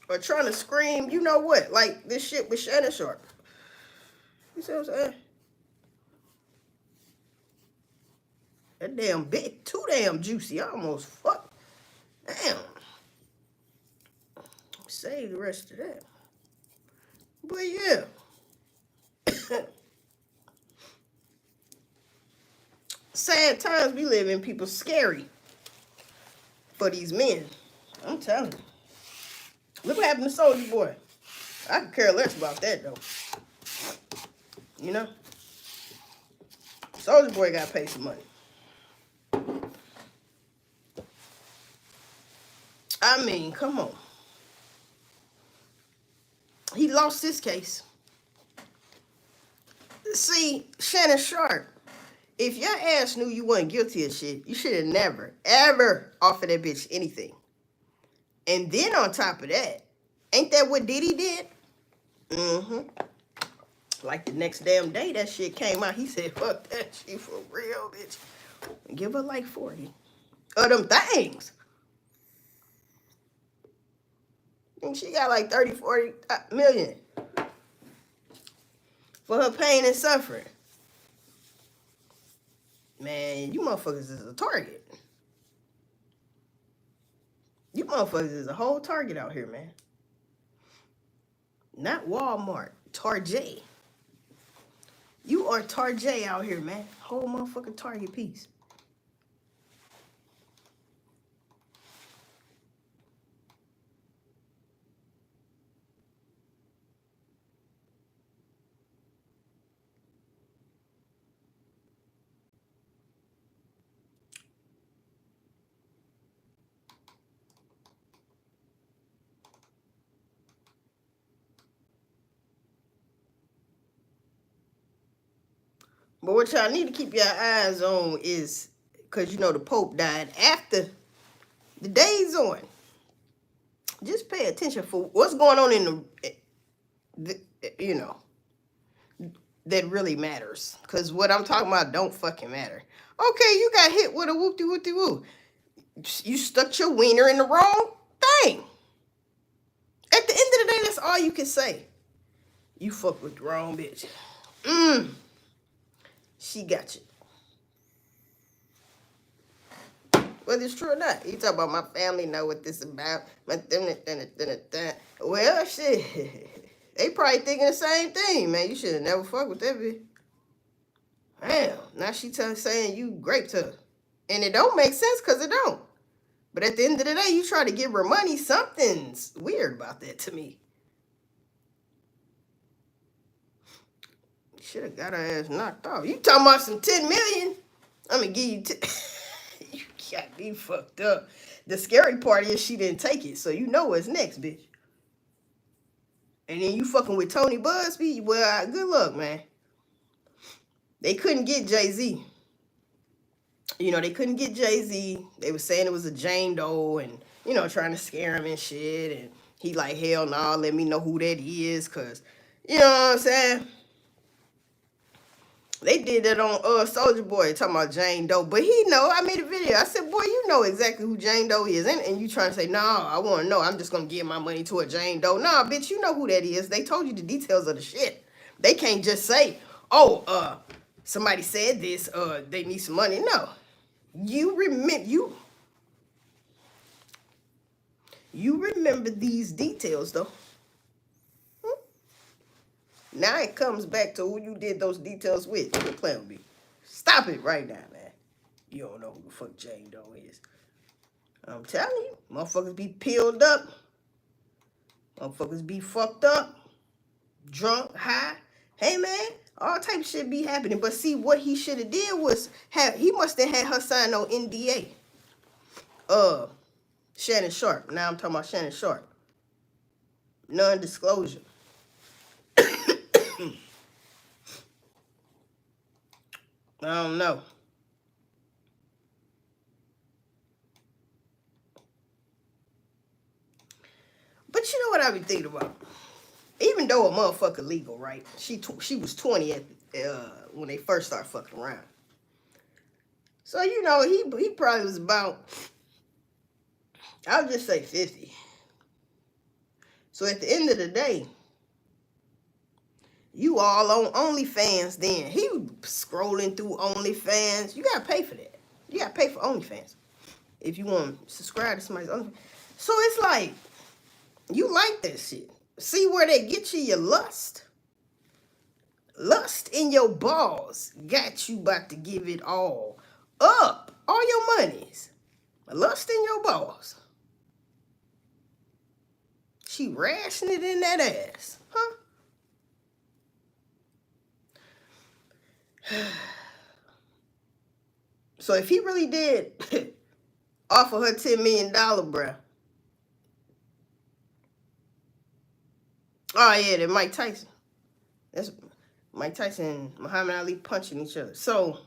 Or trying to scream, you know what? Like this shit with Shannon Sharpe. You see what I'm saying? That damn bit, too damn juicy. I almost fucked. Damn. Save the rest of that. But yeah. Sad times we live in, people. Scary for these men. I'm telling you. Look what happened to Soulja Boy. I could care less about that, though. You know? Soulja Boy got to pay some money. I mean, come on. He lost his case. See, Shannon Sharpe, if your ass knew you wasn't guilty of shit, you should have never, ever offered that bitch anything. And then on top of that, ain't that what Diddy did? Like the next damn day that shit came out, he said, fuck that shit for real, bitch. Give her like 40 of them things. And she got like 30, 40 million for her pain and suffering. Man, you motherfuckers is a target. You motherfuckers is a whole target out here, man. Not Walmart. Target. You are Target out here, man. Whole motherfucking Target piece. But what y'all need to keep your eyes on is, because you know the Pope died after the days on. Just pay attention for what's going on in the you know, that really matters. Because what I'm talking about don't fucking matter. Okay, you got hit with a whoop-de-whoop-de-woo. You stuck your wiener in the wrong thing. At the end of the day, that's all you can say. You fuck with the wrong bitch. She got you. Whether it's true or not. You talk about my family know what this about. Well, shit. They probably thinking the same thing, man. You should have never fucked with that bitch. Damn. Now she saying you raped her. And it don't make sense because it don't. But at the end of the day, you try to give her money. Something's weird about that to me. Should have got her ass knocked off. You talking about some 10 million? I'm going to give you 10. You got me fucked up. The scary part is she didn't take it. So you know what's next, bitch. And then you fucking with Tony Busby. Well, good luck, man. They couldn't get Jay-Z. You know, they couldn't get Jay-Z. They were saying it was a Jane Doe and, you know, trying to scare him and shit. And he like, hell no, let me know who that is. Because, you know what I'm saying? They did that on Soulja Boy, talking about Jane Doe. But he know, I made a video. I said, boy, you know exactly who Jane Doe is. And you trying to say, no, I want to know. I'm just going to give my money to a Jane Doe. Nah, bitch, you know who that is. They told you the details of the shit. They can't just say, oh, somebody said this, they need some money. No. You remember these details, though. Now it comes back to who you did those details with. Quit playing with me. Stop it right now, man. You don't know who the fuck Jane Doe is. I'm telling you, motherfuckers be peeled up. Motherfuckers be fucked up. Drunk, high. Hey, man, all type of shit be happening. But see, what he should have did was, he must have had her sign on NDA. Shannon Sharpe. Now I'm talking about Shannon Sharpe. Non-disclosure. I don't know. But you know what I be thinking about? Even though a motherfucker legal, right? She was 20 at when they first started fucking around. So, you know, he probably was about, I'll just say 50. So at the end of the day, you all on OnlyFans then. He was scrolling through OnlyFans. You gotta pay for that. You gotta pay for OnlyFans if you want to subscribe to somebody's OnlyFans. So it's like, you like that shit. See where they get you your lust? Lust in your balls got you about to give it all up. All your monies. Lust in your balls. She rationing it in that ass. Huh? So if he really did offer her $10 million, bruh. Oh yeah, that Mike Tyson. That's Mike Tyson and Muhammad Ali punching each other. So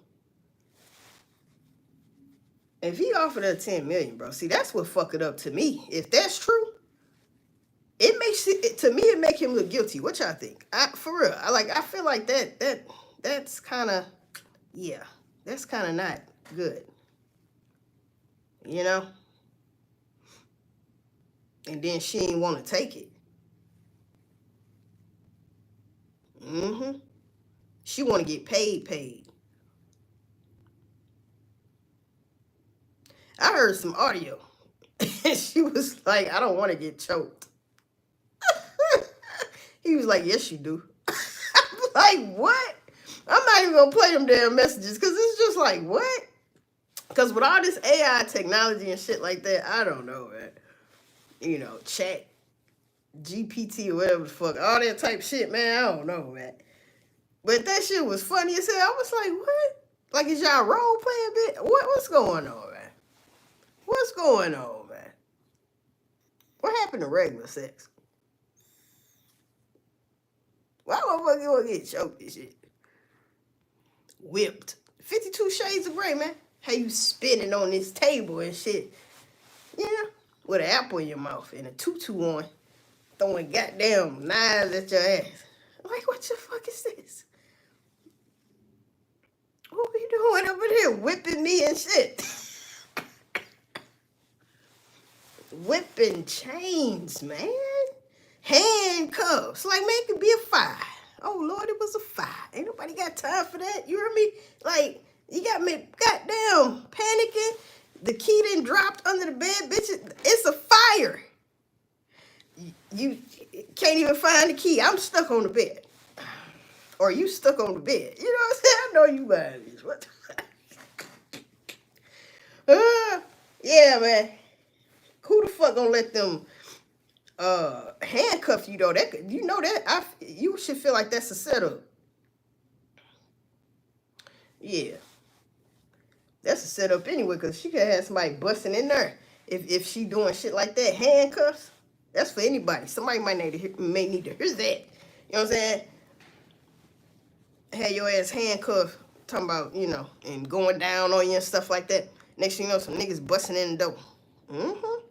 if he offered her $10 million, bro, see, that's what fuck it up to me. If that's true, it makes it, to me, it make him look guilty. What y'all think? For real, I feel like that's kind of, yeah, that's kind of not good. You know? And then she ain't want to take it. She want to get paid. I heard some audio. And she was like, I don't want to get choked. He was like, yes, you do. I'm like, what? I'm not even going to play them damn messages because it's just like, what? Because with all this AI technology and shit like that, I don't know, man. You know, chat, GPT, or whatever the fuck, all that type shit, man, I don't know, man. But that shit was funny as hell. I was like, what? Like, is y'all role playing bit? What's going on, man? What's going on, man? What happened to regular sex? Why motherfucker gonna get choked and shit? Whipped. 52 Shades of Grey, man. How you spinning on this table and shit. Yeah. With an apple in your mouth and a tutu on. Throwing goddamn knives at your ass. Like, what the fuck is this? What we doing over there? Whipping me and shit. Whipping chains, man. Handcuffs. Like, man, it could be a fire. Oh, Lord, it was a fire. Ain't nobody got time for that. You hear me? Like, you got me goddamn panicking. The key done dropped under the bed, bitch. It's a fire. You can't even find the key. I'm stuck on the bed. Or you stuck on the bed. You know what I'm saying? I know you buying this. What the fuck? Yeah, man. Who the fuck gonna let them handcuff you though? That could, you know that you should feel like that's a setup. Yeah, that's a setup anyway, because she could have somebody busting in there if she doing shit like that. Handcuffs. That's for anybody. Somebody may need to hear that. You know what I'm saying? Have your ass handcuffed, talking about, you know, and going down on you and stuff like that. Next thing you know, some niggas busting in the door. Mm-hmm.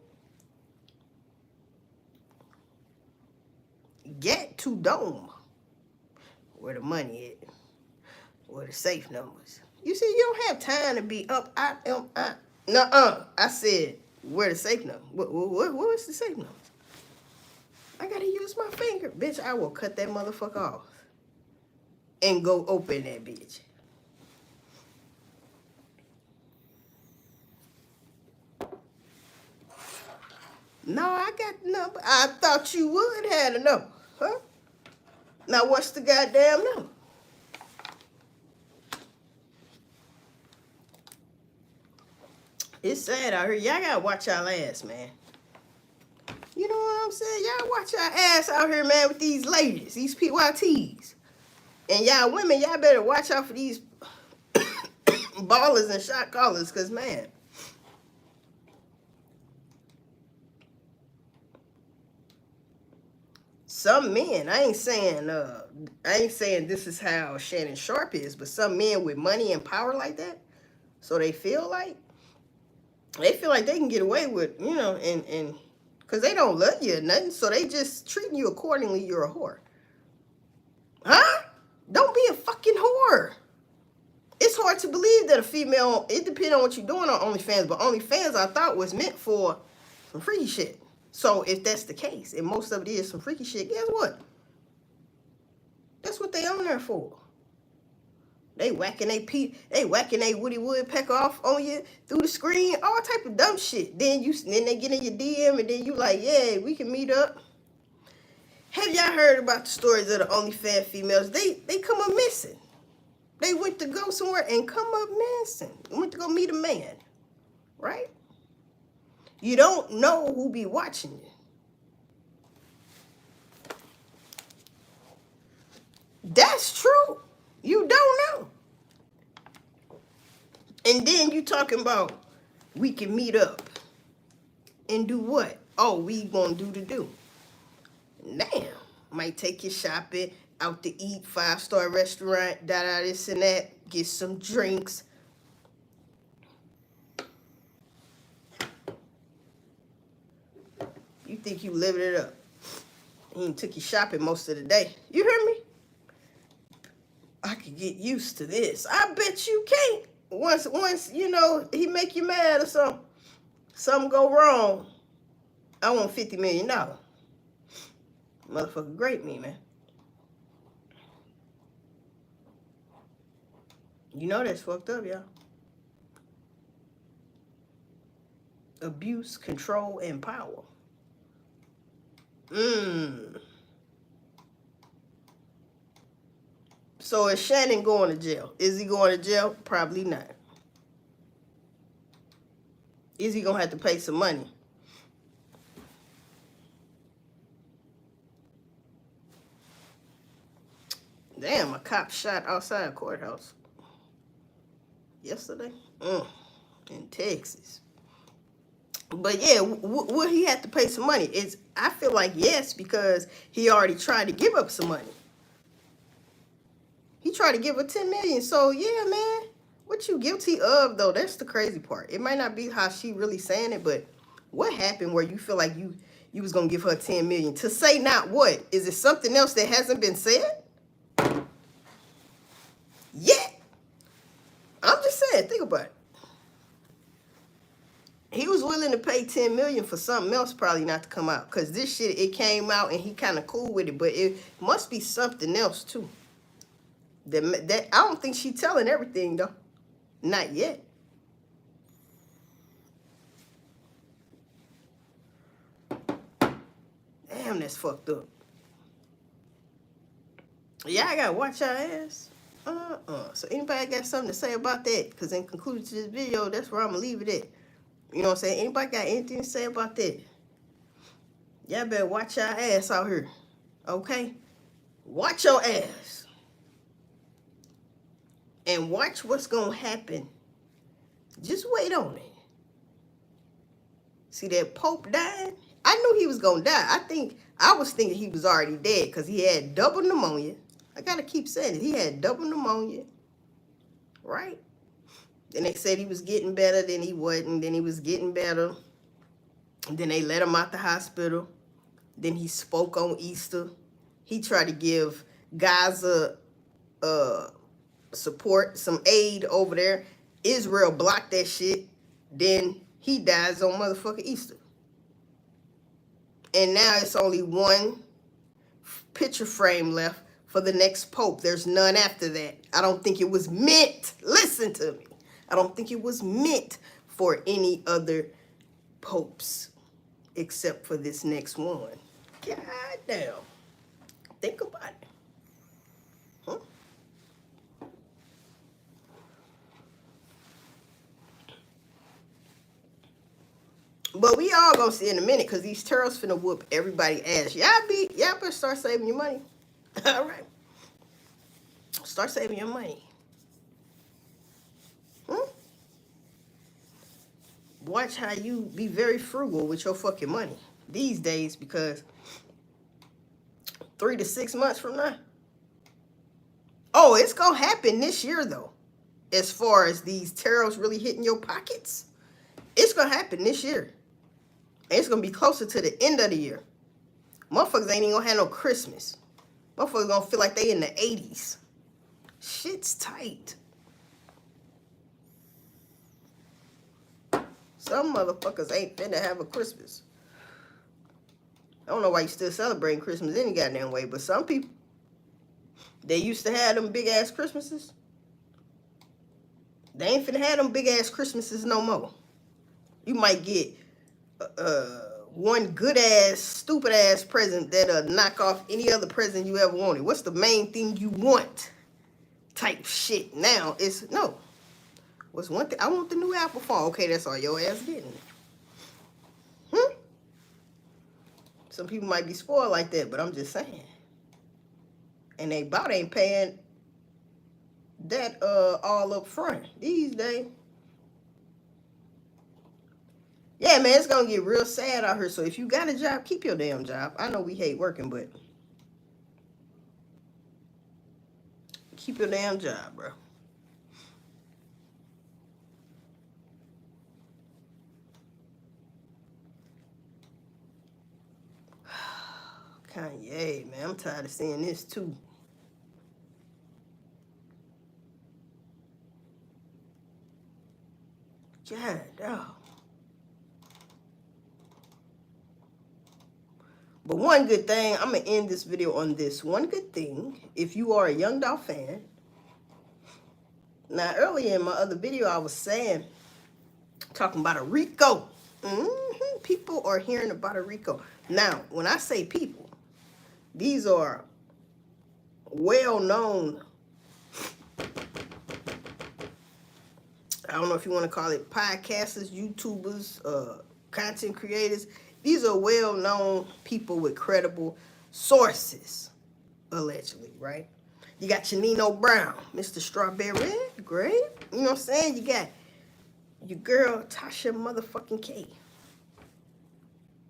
Get to Dome. Where the money at? Where the safe numbers? You see, you don't have time to be up. Nuh-uh. I said, where the safe number? What's the safe numbers? I gotta use my finger. Bitch, I will cut that motherfucker off. And go open that bitch. No, I got the number. I thought you would have the number. Huh? Now what's the goddamn number? It's sad out here. Y'all gotta watch y'all ass, man. You know what I'm saying? Y'all watch y'all ass out here, man, with these ladies, these PYTs. And y'all women, y'all better watch out for these ballers and shot callers, because, man, some men, I ain't saying this is how Shannon Sharpe is, but some men with money and power like that, so they feel like they can get away with, you know, and because they don't love you or nothing, so they just treating you accordingly. You're a whore. Huh? Don't be a fucking whore. It's hard to believe that a female, it depends on what you're doing on OnlyFans, but OnlyFans I thought was meant for some freaky shit. So if that's the case, and most of it is some freaky shit, guess what? That's what they on there for. They whacking they Woody Woodpecker off on you through the screen, all type of dumb shit. Then they get in your DM and then you like, yeah, we can meet up. Have y'all heard about the stories of the OnlyFans females? They come up missing. They went to go somewhere and come up missing. Went to go meet a man, right? You don't know who be watching you. That's true. You don't know. And then you talking about we can meet up and do what? Oh, we gonna do the do. Damn. Might take you shopping, out to eat, 5-star restaurant, this and that, get some drinks. You think you living it up. He even took you shopping most of the day. You hear me? I could get used to this. I bet you can't. Once, you know, he make you mad or something go wrong, I want $50 million. Motherfucker grape me, man. You know that's fucked up, y'all. abuse, control, and power. So is Shannon going to jail? Is he going to jail? Probably not. Is he going to have to pay some money? Damn, a cop shot outside a courthouse yesterday in Texas. But yeah, will he have to pay some money? I feel like yes, because he already tried to give up some money. He tried to give her $10 million. So yeah, man, what you guilty of though? That's the crazy part. It might not be how she really saying it, but what happened where you feel like you was gonna give her $10 million to say not what? Is it something else that hasn't been said yet? I'm just saying, think about it. He was willing to pay $10 million for something else probably not to come out. Because this shit, it came out and he kind of cool with it. But it must be something else too. That I don't think she telling everything though. Not yet. Damn, that's fucked up. Yeah, I gotta watch our ass. So anybody got something to say about that? Because in conclusion to this video, that's where I'm gonna leave it at. You know what I'm saying? Anybody got anything to say about that? Y'all better watch your ass out here. Okay? Watch your ass. And watch what's going to happen. Just wait on it. See that Pope died? I knew he was going to die. I was thinking he was already dead because he had double pneumonia. I got to keep saying it. He had double pneumonia. Right? Then they said he was getting better, then he wasn't, then he was getting better. And then they let him out the hospital. Then he spoke on Easter. He tried to give Gaza support, some aid over there. Israel blocked that shit. Then he dies on motherfucking Easter. And now it's only one picture frame left for the next pope. There's none after that. I don't think it was meant. Listen to me. I don't think it was meant for any other popes except for this next one. God damn. Think about it. Huh? But we all gonna see in a minute because these turtles finna whoop everybody ass. Y'all better start saving your money. All right. Start saving your money. Watch how you be very frugal with your fucking money these days, because 3 to 6 months from now. Oh, it's gonna happen this year though. As far as these tariffs really hitting your pockets, it's gonna happen this year. And it's gonna be closer to the end of the year. Motherfuckers ain't even gonna have no Christmas. Motherfuckers gonna feel like they in the 80s. Shit's tight. Some motherfuckers ain't finna have a Christmas. I don't know why you still celebrating Christmas any goddamn way, but some people, they used to have them big ass Christmases. They ain't finna have them big ass Christmases no more. You might get one good ass, stupid ass present that'll knock off any other present you ever wanted. What's the main thing you want? Type shit. Now it's no. What's one thing? I want the new Apple phone. Okay, that's all your ass getting. Some people might be spoiled like that, but I'm just saying. And they about ain't paying that all up front these days. Yeah, man, it's gonna get real sad out here. So if you got a job, keep your damn job. I know we hate working, but keep your damn job, bro. Kanye, man, I'm tired of seeing this too. God, dog. But one good thing, I'm going to end this video on this. One good thing, if you are a Young Dolph fan. Now, earlier in my other video, I was saying, talking about a Rico. People are hearing about Rico. Now, when I say people, these are well-known, I don't know if you want to call it podcasters, YouTubers, content creators. These are well-known people with credible sources, allegedly, right? You got Chanino Brown, Mr. Strawberry, great. You know what I'm saying? You got your girl, Tasha motherfucking K.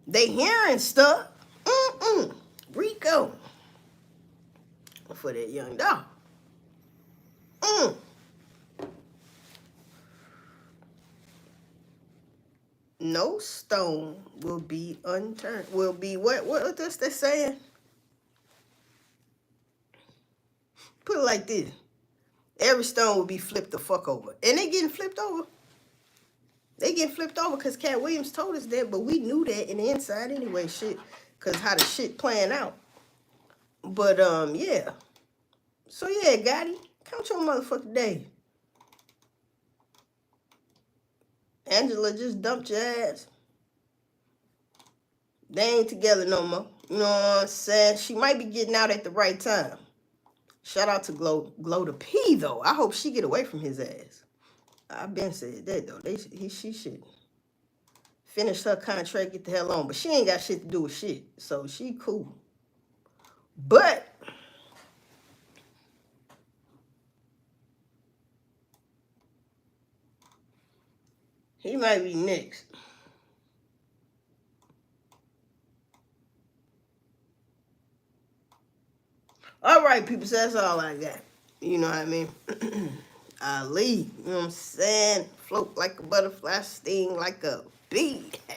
They hearing stuff. Rico. For that young dog. No stone will be unturned. Will be what does that saying? Put it like this. Every stone will be flipped the fuck over. And they getting flipped over. They getting flipped over because Cat Williams told us that, but we knew that in the inside anyway, shit. Because how the shit playing out. But, yeah. So, yeah, Gotti, count your motherfucking day. Angela just dumped your ass. They ain't together no more. You know what I'm saying? She might be getting out at the right time. Shout out to Glow the P, though. I hope she get away from his ass. I've been said that, though. She should finish her contract, get the hell on. But she ain't got shit to do with shit. So she cool. But he might be next. All right, people, so that's all I got. You know what I mean? I leave. You know what I'm saying? Float like a butterfly, sting like a bee.